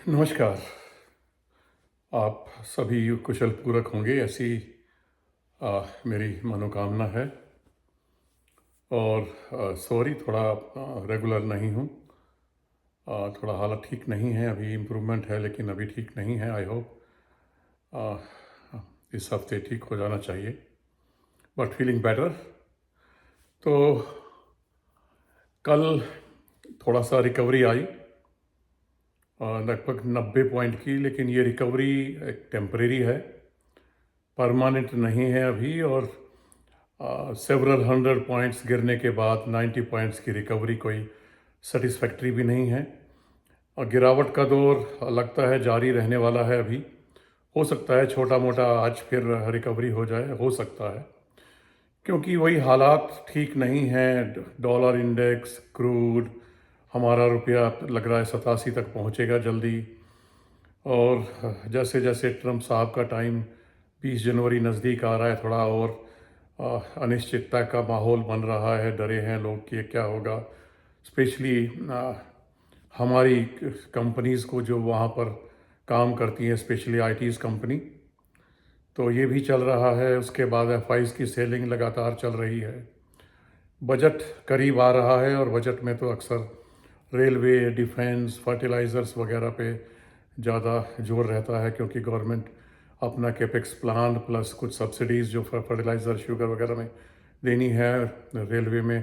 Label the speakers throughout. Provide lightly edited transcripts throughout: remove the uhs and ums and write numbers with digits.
Speaker 1: नमस्कार। आप सभी कुशल पूर्वक होंगे ऐसी मेरी मनोकामना है। और सॉरी, थोड़ा रेगुलर नहीं हूँ। थोड़ा हालत ठीक नहीं है, अभी इम्प्रूवमेंट है लेकिन अभी ठीक नहीं है। आई होप इस हफ्ते ठीक हो जाना चाहिए, बट फीलिंग बेटर। तो कल थोड़ा सा रिकवरी आई, लगभग 90 पॉइंट की, लेकिन ये रिकवरी एक टेम्परेरी है, परमानेंट नहीं है अभी। और सेवरल 100 पॉइंट्स गिरने के बाद 90 पॉइंट्स की रिकवरी कोई सेटिस्फैक्ट्री भी नहीं है। और गिरावट का दौर लगता है जारी रहने वाला है अभी। हो सकता है छोटा मोटा आज फिर रिकवरी हो जाए, हो सकता है, क्योंकि वही हालात ठीक नहीं हैं। डॉलर इंडेक्स, क्रूड, हमारा रुपया लग रहा है 87 तक पहुंचेगा जल्दी। और जैसे जैसे ट्रम्प साहब का टाइम 20 जनवरी नज़दीक आ रहा है, थोड़ा और अनिश्चितता का माहौल बन रहा है। डरे हैं लोग कि क्या होगा, स्पेशली हमारी कंपनीज़ को जो वहाँ पर काम करती हैं, स्पेशली आईटीज़ कंपनी। तो ये भी चल रहा है। उसके बाद एफआईज़ की सेलिंग लगातार चल रही है। बजट करीब आ रहा है और बजट में तो अक्सर रेलवे, डिफेंस, फर्टिलाइज़र्स वगैरह पे ज़्यादा जोर रहता है, क्योंकि गवर्नमेंट अपना कैपेक्स प्लान प्लस कुछ सब्सिडीज़ जो फर्टिलाइज़र, शुगर वगैरह में देनी है। रेलवे में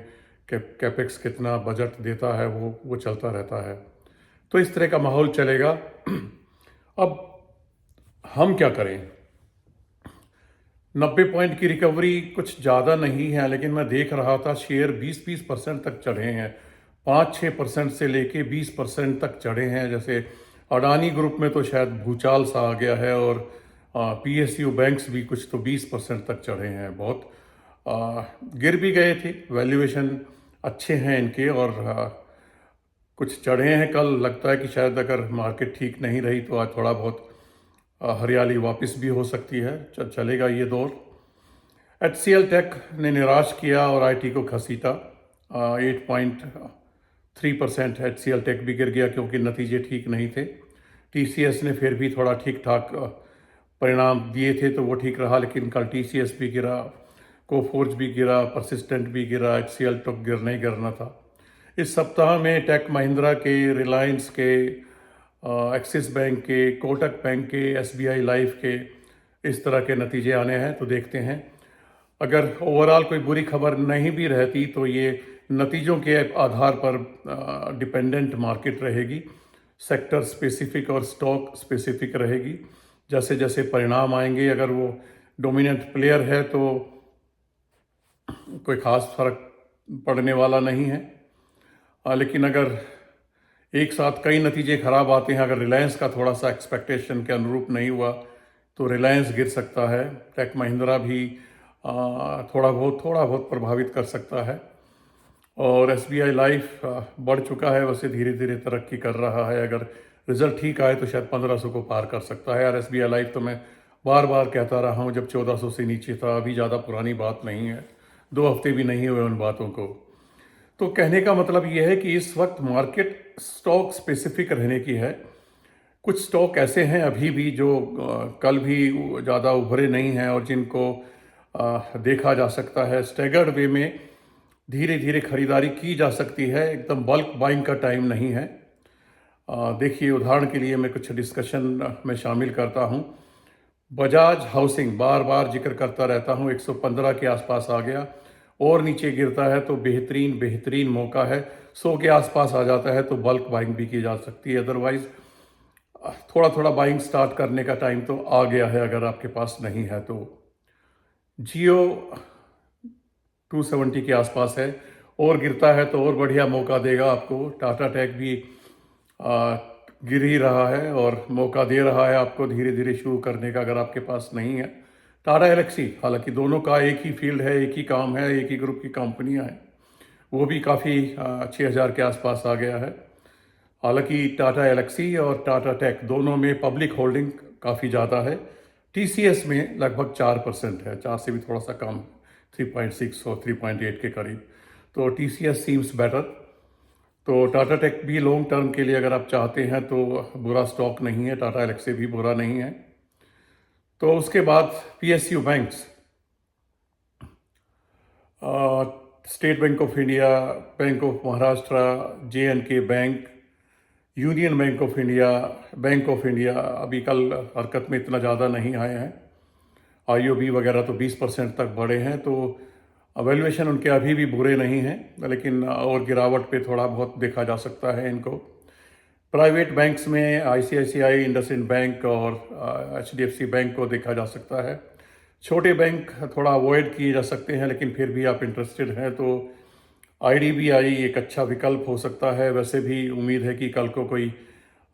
Speaker 1: कैपेक्स कितना बजट देता है वो चलता रहता है। तो इस तरह का माहौल चलेगा। अब हम क्या करें? 90 पॉइंट की रिकवरी कुछ ज़्यादा नहीं है, लेकिन मैं देख रहा था शेयर 20-20% तक चढ़े हैं। 5-6% से लेके 20% तक चढ़े हैं। जैसे अडानी ग्रुप में तो शायद भूचाल सा आ गया है। और पीएसयू बैंक्स भी कुछ तो 20% तक चढ़े हैं। बहुत गिर भी गए थे, वैल्यूएशन अच्छे हैं इनके। और कुछ चढ़े हैं। कल लगता है कि शायद अगर मार्केट ठीक नहीं रही तो आज थोड़ा बहुत हरियाली वापस भी हो सकती है। चलेगा ये दौर। HCL टेक ने निराश किया और आईटी को घसीटा। 8.3% HCL टेक भी गिर गया, क्योंकि नतीजे ठीक नहीं थे। TCS ने फिर भी थोड़ा ठीक ठाक परिणाम दिए थे, तो वो ठीक रहा। लेकिन कल TCS भी गिरा, कोफोर्ज भी गिरा, परसिस्टेंट भी गिरा। HCL तो गिरना ही गिरना था। इस सप्ताह में टेक महिंद्रा के, रिलायंस के, एक्सिस बैंक के, कोटक बैंक के, SBI लाइफ के इस तरह के नतीजे आने हैं। तो देखते हैं, अगर ओवरऑल कोई बुरी खबर नहीं भी रहती तो ये नतीजों के आधार पर डिपेंडेंट मार्केट रहेगी। सेक्टर स्पेसिफिक और स्टॉक स्पेसिफिक रहेगी। जैसे जैसे परिणाम आएंगे, अगर वो डोमिनेंट प्लेयर है तो कोई ख़ास फर्क पड़ने वाला नहीं है। लेकिन अगर एक साथ कई नतीजे खराब आते हैं, अगर रिलायंस का थोड़ा सा एक्सपेक्टेशन के अनुरूप नहीं हुआ तो रिलायंस गिर सकता है। टेक महिंद्रा भी थोड़ा बहुत प्रभावित कर सकता है। और SBI लाइफ बढ़ चुका है, वैसे धीरे धीरे तरक्की कर रहा है। अगर रिजल्ट ठीक आए तो शायद 1500 को पार कर सकता है। यार, SBI लाइफ तो मैं बार बार कहता रहा हूँ, जब 1400 से नीचे था। अभी ज़्यादा पुरानी बात नहीं है, 2 हफ्ते भी नहीं हुए उन बातों को। तो कहने का मतलब यह है कि इस वक्त मार्केट स्टॉक स्पेसिफिक रहने की है। कुछ स्टॉक ऐसे हैं अभी भी जो कल भी ज़्यादा उभरे नहीं हैं और जिनको देखा जा सकता है। स्टैगर्ड वे में धीरे धीरे खरीदारी की जा सकती है, एकदम बल्क बाइंग का टाइम नहीं है। देखिए, उदाहरण के लिए मैं कुछ डिस्कशन में शामिल करता हूँ। बजाज हाउसिंग, बार बार जिक्र करता रहता हूँ, 115 के आसपास आ गया और नीचे गिरता है तो बेहतरीन मौका है। 100 के आसपास आ जाता है तो बल्क बाइंग भी की जा सकती है। अदरवाइज थोड़ा थोड़ा बाइंग स्टार्ट करने का टाइम तो आ गया है, अगर आपके पास नहीं है तो। जियो 270 के आसपास है, और गिरता है तो और बढ़िया मौका देगा आपको। टाटा टेक भी आ, गिर ही रहा है और मौका दे रहा है आपको धीरे धीरे शुरू करने का, अगर आपके पास नहीं है। टाटा एलेक्सी, हालांकि दोनों का एक ही फील्ड है, एक ही काम है, एक ही ग्रुप की कंपनियां हैं, वो भी काफ़ी 6000 के आसपास आ गया है। हालांकि टाटा एलेक्सी और टाटा टेक दोनों में पब्लिक होल्डिंग काफ़ी ज़्यादा है। TCS में लगभग 4% है, 4 से भी थोड़ा सा कम, 3.6 और 3.8 के करीब। तो TCS सीम्स बेटर। तो टाटा टेक भी लॉन्ग टर्म के लिए अगर आप चाहते हैं तो बुरा स्टॉक नहीं है, टाटा एलेक्सी भी बुरा नहीं है। तो उसके बाद PSU banks, state bank of India, bank of Maharashtra, J and K bank, union bank of India अभी कल हरकत में इतना ज़्यादा नहीं आए हैं। आईओबी वगैरह तो 20% तक बढ़े हैं, तो वैल्यूएशन उनके अभी भी बुरे नहीं हैं, लेकिन और गिरावट पे थोड़ा बहुत देखा जा सकता है इनको। प्राइवेट बैंक्स में आईसीआईसीआई, इंडसइंड बैंक और एचडीएफसी बैंक को देखा जा सकता है। छोटे बैंक थोड़ा अवॉइड किए जा सकते हैं, लेकिन फिर भी आप इंटरेस्टेड हैं तो आईडीबीआई एक अच्छा विकल्प हो सकता है। वैसे भी उम्मीद है कि कल को कोई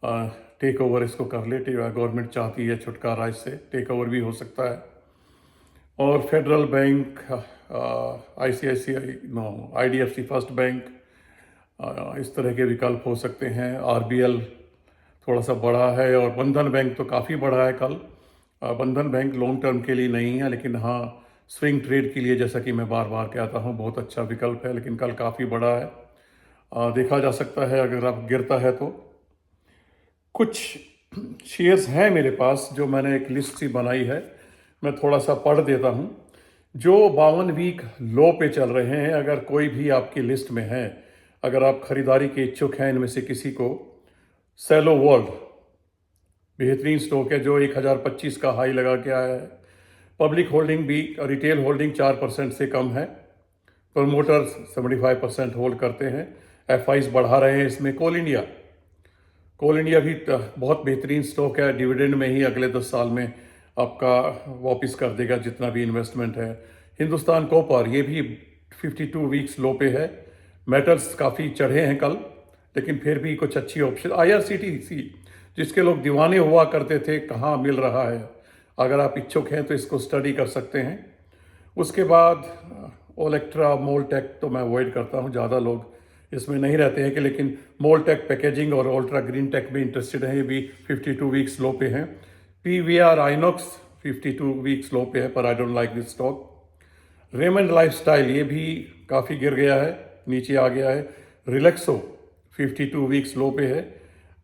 Speaker 1: टेक ओवर इसको कर ले, गवर्नमेंट चाहती है छुटकारा, इससे टेक ओवर भी हो सकता है। और Federal Bank, ICICI, no, IDFC First Bank, इस तरह के विकल्प हो सकते हैं। आरबीएल थोड़ा सा बढ़ा है और बंधन बैंक तो काफ़ी बढ़ा है कल। बंधन बैंक लॉन्ग टर्म के लिए नहीं है, लेकिन हाँ स्विंग ट्रेड के लिए, जैसा कि मैं बार बार कहता हूँ, बहुत अच्छा विकल्प है, लेकिन कल काफ़ी बड़ा है। देखा जा सकता है अगर आप गिरता है तो। कुछ शेयर्स हैं मेरे पास जो मैंने एक लिस्ट सी बनाई है, मैं थोड़ा सा पढ़ देता हूँ। जो 52 वीक लो पे चल रहे हैं, अगर कोई भी आपकी लिस्ट में है, अगर आप खरीदारी के इच्छुक हैं इनमें से किसी को, सेलो वर्ल्ड बेहतरीन स्टॉक है जो 1025 का हाई लगा के आया है। पब्लिक होल्डिंग भी, रिटेल होल्डिंग 4% से कम है। प्रमोटर्स 75% होल्ड करते हैं। एफआईज बढ़ा रहे हैं इसमें। कोल इंडिया भी बहुत बेहतरीन स्टॉक है, डिविडेंड में ही अगले 10 साल में आपका वापस कर देगा जितना भी इन्वेस्टमेंट है। हिंदुस्तान कॉपर, ये भी 52 वीक्स लो पे है। मेटल्स काफ़ी चढ़े हैं कल, लेकिन फिर भी कुछ अच्छी ऑप्शन। आईआरसीटीसी, जिसके लोग दीवाने हुआ करते थे, कहाँ मिल रहा है। अगर आप इच्छुक हैं तो इसको स्टडी कर सकते हैं। उसके बाद ओलेक्ट्रा, मोलटेक तो मैं अवॉइड करता हूँ, ज़्यादा लोग इसमें नहीं रहते हैं कि, लेकिन मोलटेक पैकेजिंग और अल्ट्रा ग्रीन टेक में इंटरेस्टेड हैं, ये भी 52 वीक्स लो पे हैं। पीवीआर आइनॉक्स 52 वीक्स लो पे है, पर I don't like this stock. Raymond lifestyle, ये भी काफ़ी गिर गया है, नीचे आ गया है। रिलैक्सो 52 वीक्स लो पे है।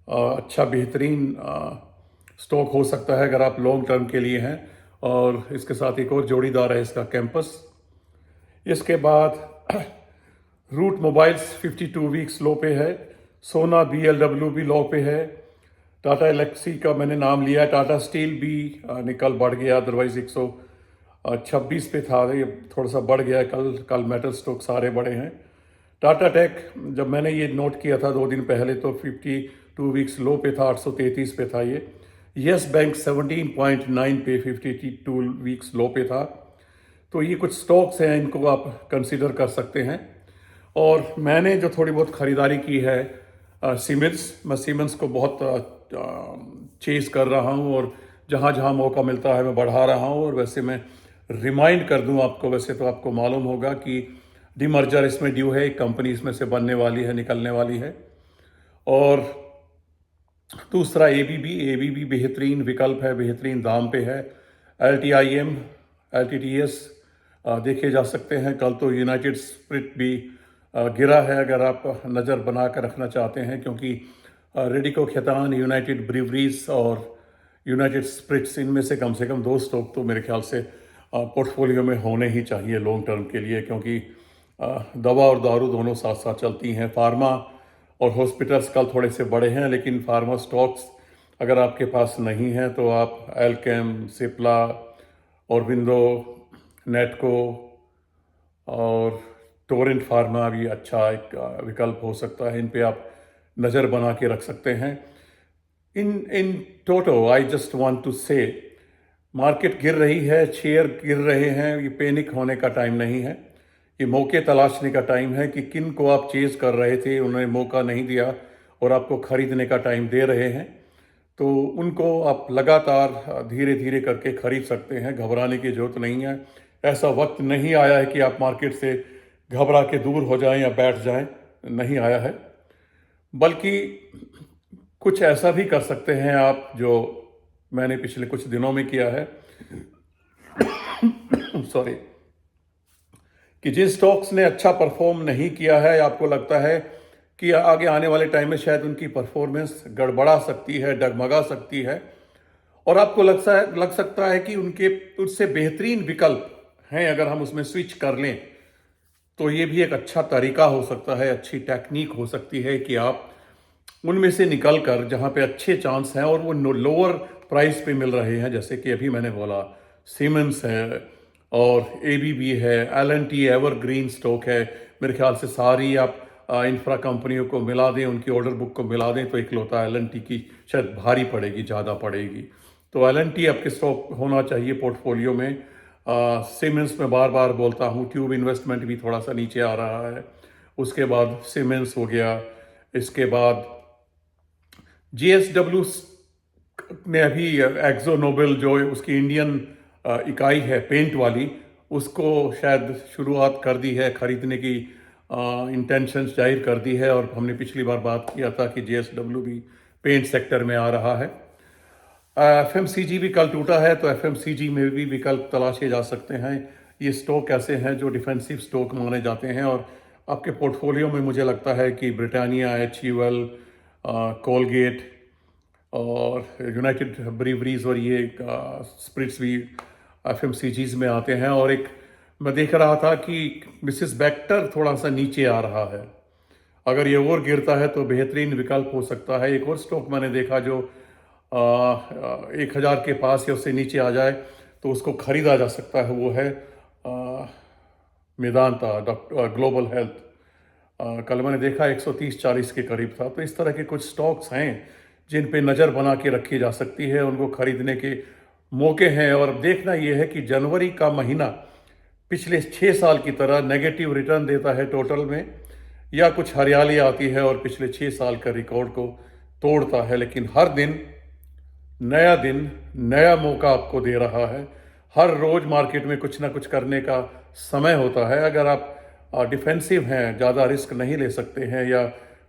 Speaker 1: अच्छा बेहतरीन स्टॉक हो सकता है अगर आप लॉन्ग टर्म के लिए हैं। और इसके साथ एक और जोड़ीदार है इसका, कैंपस। इसके बाद रूट मोबाइल्स 52 वीक्स लो पे है। सोना बीएलडब्ल्यू भी लो पे है। टाटा एलेक्सी का मैंने नाम लिया है। टाटा स्टील भी निकल बढ़ गया, अदरवाइज 126 पे था, ये थोड़ा सा बढ़ गया है। कल मेटल स्टॉक सारे बढ़े हैं। टाटा टेक, जब मैंने ये नोट किया था 2 दिन पहले तो 52 वीक्स लो पे था, 833 पे था ये। यस बैंक 17.9 पे 52 वीक्स लो पे था। तो ये कुछ स्टॉक्स हैं, इनको आप कंसीडर कर सकते हैं। और मैंने जो थोड़ी बहुत ख़रीदारी की है, सीमेंस, मैं सीमेंस को बहुत चेस कर रहा हूँ और जहाँ जहाँ मौका मिलता है मैं बढ़ा रहा हूँ। और वैसे मैं रिमाइंड कर दूँ आपको, वैसे तो आपको मालूम होगा कि डीमर्जर इसमें ड्यू है, एक कंपनी इसमें से बनने वाली है, निकलने वाली है। और दूसरा एबीबी बेहतरीन विकल्प है, बेहतरीन दाम पे है। LTIM, LTTS देखे जा सकते हैं। कल तो यूनाइटेड स्पिरिट भी गिरा है, अगर आप नज़र बना कर रखना चाहते हैं, क्योंकि रेडिको खेतान, यूनाइटेड ब्रीवरीज और यूनाइटेड स्पिरिट्स, इनमें से कम 2 स्टॉक तो मेरे ख्याल से पोर्टफोलियो में होने ही चाहिए लॉन्ग टर्म के लिए, क्योंकि दवा और दारू दोनों साथ साथ चलती हैं। फार्मा और हॉस्पिटल्स कल थोड़े से बड़े हैं, लेकिन फार्मा स्टॉक्स अगर आपके पास नहीं हैं तो आप एल्केम, सिप्ला, औरबिंदो, नेटको और टोरेंट फार्मा भी अच्छा एक विकल्प हो सकता है। इन पे आप नज़र बना के रख सकते हैं। In total I just want to say, market गिर रही है, शेयर गिर रहे हैं, ये पैनिक होने का टाइम नहीं है। ये मौके तलाशने का टाइम है कि किन को आप चेज कर रहे थे, उन्होंने मौका नहीं दिया और आपको खरीदने का टाइम दे रहे हैं, तो उनको आप लगातार धीरे धीरे करके खरीद सकते हैं। घबराने की जरूरत नहीं है। ऐसा वक्त नहीं आया है कि आप मार्केट से घबरा के दूर हो जाएं या बैठ जाएं, नहीं आया है। बल्कि कुछ ऐसा भी कर सकते हैं आप, जो मैंने पिछले कुछ दिनों में किया है सॉरी, कि जिन स्टॉक्स ने अच्छा परफॉर्म नहीं किया है, आपको लगता है कि आगे आने वाले टाइम में शायद उनकी परफॉर्मेंस गड़बड़ा सकती है, डगमगा सकती है, और आपको लग सकता है कि उनके उससे बेहतरीन विकल्प हैं अगर हम उसमें स्विच कर लें, तो ये भी एक अच्छा तरीका हो सकता है, अच्छी टेक्निक हो सकती है कि आप उनमें से निकल कर जहाँ पे अच्छे चांस हैं और वो लोअर प्राइस पे मिल रहे हैं, जैसे कि अभी मैंने बोला सीमेंस है और एबीबी है, एल&टी एवरग्रीन स्टॉक है। मेरे ख्याल से सारी आप इंफ्रा कंपनियों को मिला दें, उनकी ऑर्डर बुक को मिला दें तो इकलौता एल&टी की शायद भारी पड़ेगी, ज़्यादा पड़ेगी। तो एल&टी आपके स्टॉक होना चाहिए पोर्टफोलियो में। सीमेंस में बार बार बोलता हूँ, ट्यूब इन्वेस्टमेंट भी थोड़ा सा नीचे आ रहा है। उसके बाद सीमेंस हो गया, इसके बाद जीएसडब्ल्यू ने अभी एक्जो नोबेल जो उसकी इंडियन इकाई है पेंट वाली, उसको शायद शुरुआत कर दी है, खरीदने की इंटेंशंस जाहिर कर दी है। और हमने पिछली बार बात किया था कि जीएसडब्ल्यू भी पेंट सेक्टर में आ रहा है। एफएमसीजी भी कल टूटा है, तो एफएमसीजी में भी विकल्प तलाशे जा सकते हैं। ये स्टॉक ऐसे हैं जो डिफेंसिव स्टॉक माने जाते हैं, और आपके पोर्टफोलियो में मुझे लगता है कि ब्रिटानिया, एचयूएल, कोलगेट और यूनाइटेड ब्रीवरीज और ये स्पिरिट्स भी एफएमसीजीज में आते हैं। और एक मैं देख रहा था कि मिसेस बेक्टर थोड़ा सा नीचे आ रहा है, अगर ये और गिरता है तो बेहतरीन विकल्प हो सकता है। एक और स्टॉक मैंने देखा जो 1000 के पास या उससे नीचे आ जाए तो उसको खरीदा जा सकता है, वो है मेदांता ग्लोबल हेल्थ। कल मैंने देखा 130-40 के करीब था। तो इस तरह के कुछ स्टॉक्स हैं जिन पे नज़र बना के रखी जा सकती है, उनको खरीदने के मौके हैं। और देखना यह है कि जनवरी का महीना पिछले 6 साल की तरह नेगेटिव रिटर्न देता है टोटल में, या कुछ हरियाली आती है और पिछले 6 साल का रिकॉर्ड को तोड़ता है। लेकिन हर दिन नया मौका आपको दे रहा है। हर रोज मार्केट में कुछ ना कुछ करने का समय होता है। अगर आप डिफेंसिव हैं, ज़्यादा रिस्क नहीं ले सकते हैं, या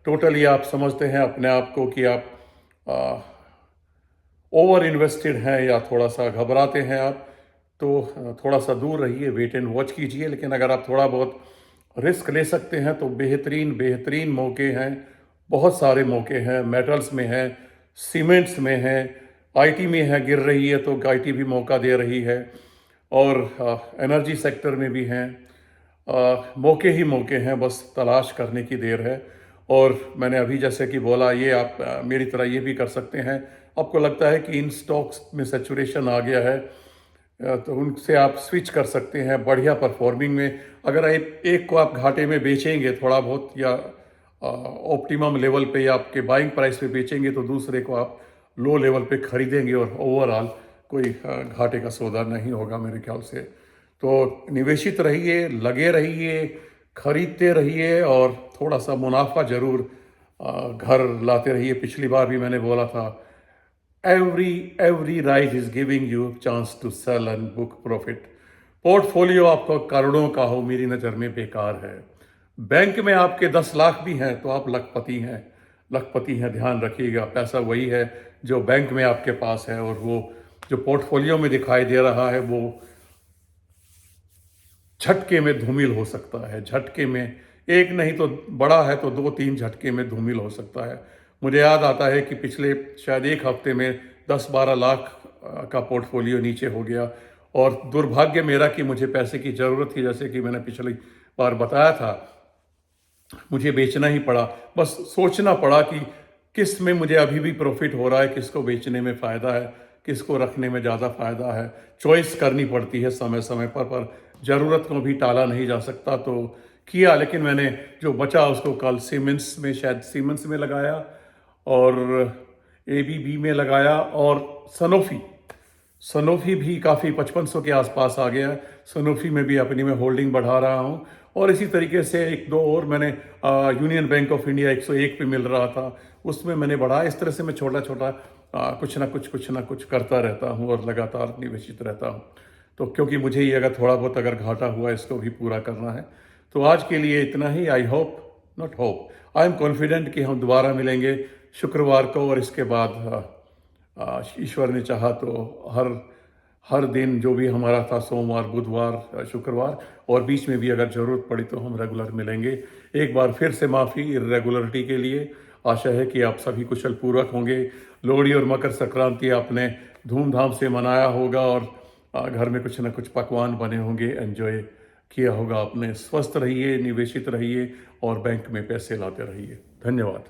Speaker 1: टोटली आप समझते हैं अपने आप को कि आप ओवर इन्वेस्टेड हैं या थोड़ा सा घबराते हैं आप, तो थोड़ा सा दूर रहिए, वेट एंड वॉच कीजिए। लेकिन अगर आप थोड़ा बहुत रिस्क ले सकते हैं तो बेहतरीन मौके हैं, बहुत सारे मौके हैं। मेटल्स में हैं, सीमेंट्स में हैं, आईटी में है, गिर रही है तो आईटी भी मौका दे रही है, और एनर्जी सेक्टर में भी हैं। मौके ही मौके हैं, बस तलाश करने की देर है। और मैंने अभी जैसे कि बोला, ये आप मेरी तरह ये भी कर सकते हैं। आपको लगता है कि इन स्टॉक्स में सैचुरेशन आ गया है, तो उनसे आप स्विच कर सकते हैं बढ़िया परफॉर्मिंग में। अगर एक को आप घाटे में बेचेंगे थोड़ा बहुत, या ऑप्टिमम लेवल पे या आपके बाइंग प्राइस पे बेचेंगे, तो दूसरे को आप लो लेवल पे खरीदेंगे और ओवरऑल कोई घाटे का सौदा नहीं होगा मेरे ख्याल से। तो निवेशित रहिए, लगे रहिए, खरीदते रहिए, और थोड़ा सा मुनाफा जरूर घर लाते रहिए। पिछली बार भी मैंने बोला था, every rise is giving you chance to sell and book profit। Portfolio आपका करोड़ों का हो, मेरी नज़र में बेकार है। बैंक में आपके 10 लाख भी हैं तो आप लखपति हैं, ध्यान रखिएगा। पैसा वही है जो बैंक में आपके पास है, और वो जो पोर्टफोलियो में दिखाई दे रहा है वो झटके में धूमिल हो सकता है। झटके में, एक नहीं तो बड़ा है तो 2-3 झटके में धूमिल हो सकता है। मुझे याद आता है कि पिछले शायद एक हफ्ते में 10-12 लाख का पोर्टफोलियो नीचे हो गया, और दुर्भाग्य मेरा कि मुझे पैसे की ज़रूरत थी, जैसे कि मैंने पिछली बार बताया था, मुझे बेचना ही पड़ा। बस सोचना पड़ा कि किस में मुझे अभी भी प्रॉफिट हो रहा है, किसको बेचने में फ़ायदा है, किसको रखने में ज़्यादा फ़ायदा है। चॉइस करनी पड़ती है समय समय पर ज़रूरत को भी टाला नहीं जा सकता। तो किया, लेकिन मैंने जो बचा उसको कल सीमेंस में लगाया, और एबीबी में लगाया, और सनोफी भी काफ़ी 5500 के आसपास आ गया। सनोफी में भी अपनी मैं होल्डिंग बढ़ा रहा हूँ। और इसी तरीके से एक दो और मैंने यूनियन बैंक ऑफ इंडिया 101 पे मिल रहा था, उसमें मैंने बढ़ा। इस तरह से मैं छोटा कुछ ना कुछ करता रहता हूँ और लगातार निवेशित रहता हूँ। तो क्योंकि मुझे ये अगर घाटा हुआ इसको भी पूरा करना है। तो आज के लिए इतना ही। आई एम कॉन्फिडेंट कि हम दोबारा मिलेंगे शुक्रवार को, और इसके बाद ईश्वर ने चाहा तो हर दिन जो भी हमारा था, सोमवार, बुधवार, शुक्रवार, और बीच में भी अगर ज़रूरत पड़ी तो हम रेगुलर मिलेंगे। एक बार फिर से माफ़ी इर्रेगुलरिटी के लिए। आशा है कि आप सभी कुशल पूर्वक होंगे। लोहड़ी और मकर संक्रांति आपने धूमधाम से मनाया होगा और घर में कुछ न कुछ पकवान बने होंगे, एंजॉय किया होगा आपने। स्वस्थ रहिए, निवेशित रहिए और बैंक में पैसे लाते रहिए। धन्यवाद।